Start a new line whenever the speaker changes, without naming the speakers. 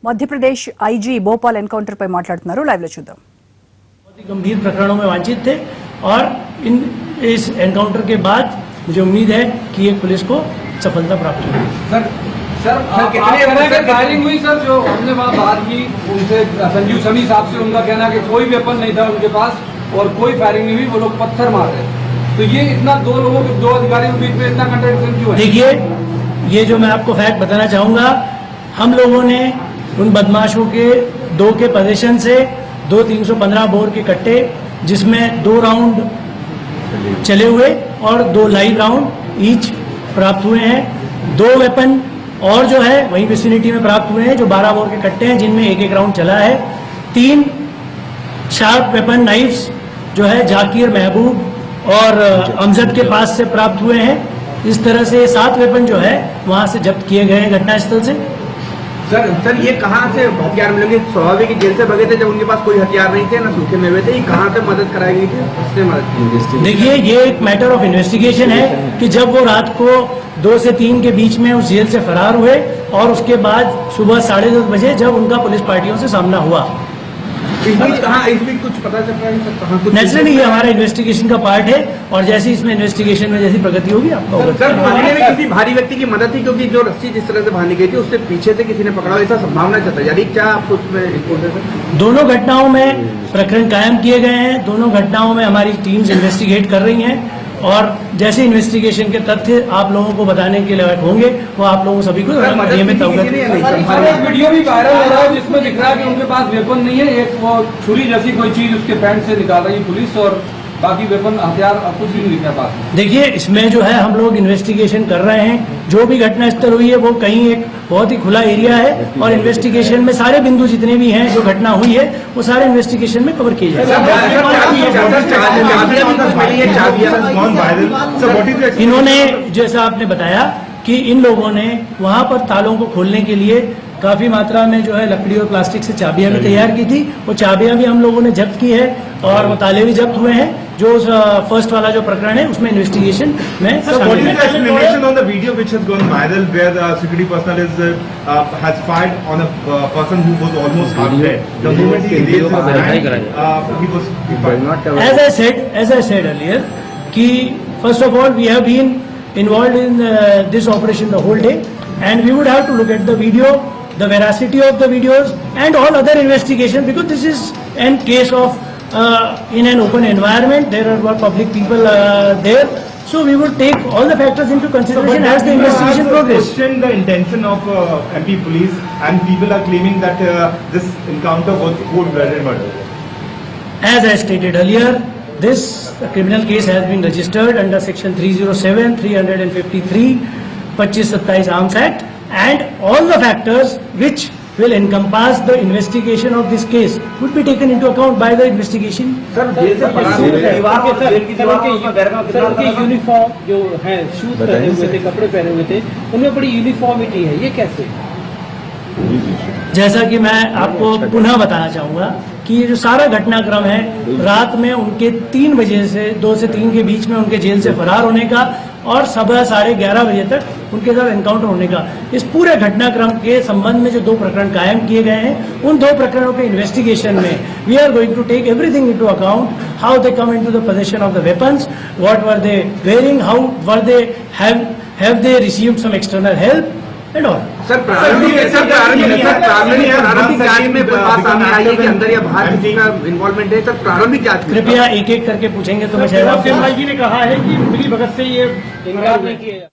Madhya Pradesh IG Bhopal encounter पर माట్లాడుతున్నారు live లో చూద్దాం।
बहुत ही गंभीर प्रकरणों में वांछित थे और इस एनकाउंटर के बाद मुझे उम्मीद है कि ये पुलिस को सफलता प्राप्त होगी।
सर कितनी फायरिंग हुई सर? जो हमने वहाँ बात की उनसे, संजीव समी साहब से, उनका कहना कि कोई वेपन नहीं था उनके पास और कोई फायरिंग नहीं हुई, वो लोग पत्थर मार रहे। तो ये इतना दो अधिकारियों के बीच में इतना कंट्राडिक्शन क्यों है?
देखिए, ये जो मैं आपको फैक्ट बताना चाहूंगा, हम लोगों ने उन बदमाशों के दो के पोजीशन से 315 बोर के कट्टे, जिसमें 2 राउंड चले हुए और 2 लाइव राउंड ईच प्राप्त हुए हैं। 2 वेपन और जो है वही विसिनिटी में प्राप्त हुए हैं, जो 12 बोर के कट्टे हैं, जिनमें 1-1 राउंड चला है। 3 शार्प वेपन नाइफ्स जो है जाकिर, महबूब और अमजद के पास से प्राप्त हुए हैं। इस तरह से 7 वेपन जो है वहां से जब्त किए गए हैं घटनास्थल से।
सर ये कहाँ से हथियार मिलेंगे? स्वाभाविक जेल से भगे थे जब उनके पास कोई हथियार नहीं थे, ना सूखे मेवे थे। ये कहाँ से मदद कराई गई थी? किसने मदद की?
देखिए, ये एक मैटर ऑफ इन्वेस्टिगेशन है कि जब वो रात को 2 से 3 के बीच में उस जेल से फरार हुए और उसके बाद सुबह 10:30 बजे जब उनका पुलिस पार्टियों से सामना हुआ।
इस बीच कुछ पता चल रहा है सर? कहाँ कुछ?
नेचुरली ये हमारा इन्वेस्टिगेशन का पार्ट है और जैसे इसमें इन्वेस्टिगेशन में जैसी प्रगति होगी आपको
सर भागने में किसी भारी व्यक्ति की मदद थी, क्योंकि जो रस्सी जिस तरह से भागने गई थी उससे पीछे से किसी ने पकड़ा, ऐसा संभावना चाहता है। यदि क्या आपको उसमें रिपोर्ट है सर?
दोनों घटनाओं में प्रकरण कायम किए गए हैं। दोनों घटनाओं में हमारी टीम्स इन्वेस्टिगेट कर रही हैं और जैसे इन्वेस्टिगेशन के तथ्य आप लोगों को बताने के लिए होंगे वो आप लोगों सभी को नियमित अवगत।
वीडियो भी वायरल हो रहा है जिसमें दिख रहा है कि उनके पास वेपन नहीं है, एक वो छुरी जैसी कोई चीज उसके पैंट से निकाल रही है पुलिस, और बाकी वेपन हथियार कुछ भी नहीं दिखा पास।
देखिए, इसमें जो है हम लोग इन्वेस्टिगेशन कर रहे हैं। जो भी घटनास्थल हुई है वो कहीं एक बहुत ही खुला एरिया है और इन्वेस्टिगेशन में सारे बिंदु जितने भी हैं जो घटना हुई है वो सारे इन्वेस्टिगेशन में कवर किए जाएंगे। इन्होंने, जैसा आपने बताया कि इन लोगों ने वहां पर तालों को खोलने के लिए काफी मात्रा में जो है लकड़ी और प्लास्टिक से चाबियां भी तैयार की थी। वो चाबियां भी हम लोगों ने जब्त की है और वो ताले भी जब्त हुए हैं। जो फर्स्ट वाला जो प्रकरण है उसमें इन्वेस्टिगेशन में
explanation on the video which has gone viral where the security personnel is has fired on a person who was almost half dead. The moment he raised his hand, he was fired.
As I said earlier, कि first of all we have been involved in this operation the whole day and we would have to look at the video, the veracity of the videos and all other investigation, because this is a case of in an open environment. There are public people there, so we would take all the factors into consideration as the investigation progresses.
Question the intention of MP police, and people are claiming that this encounter was cold-blooded murder.
As I stated earlier, this criminal case has been registered under section 307, 353, 25-27 Arms Act, and all the factors which will encompass the investigation of this case would be taken into account by the investigation.
Sir उनके uniform जो है, shoes पहने हुए थे, कपड़े पहने हुए थे, उनमें बड़ी यूनिफॉर्मिटी है, ये कैसे?
जैसा कि मैं आपको पुनः बताना चाहूंगा कि ये जो सारा घटनाक्रम है, रात में उनके 3 बजे से 2 से 3 के बीच में उनके जेल से फरार होने का और सुबह 11:30 बजे तक उनके साथ एनकाउंटर होने का, इस पूरे घटनाक्रम के संबंध में जो 2 प्रकरण कायम किए गए हैं, उन 2 प्रकरणों के इन्वेस्टिगेशन में we are going to take everything into account, how they come into the position of the weapons, what were they wearing, how were they have they received some external help and all.
Sir प्रारंभिक जांच में बात सामने आई है कि अंदर या बाहर किसी का इन्वॉल्वमेंट है? सर प्रारंभिक जांच
कृपया एक-एक करके पूछेंगे तो मैं शायद
ने कहा है कि मिली भगत से ये इनकार नहीं किया।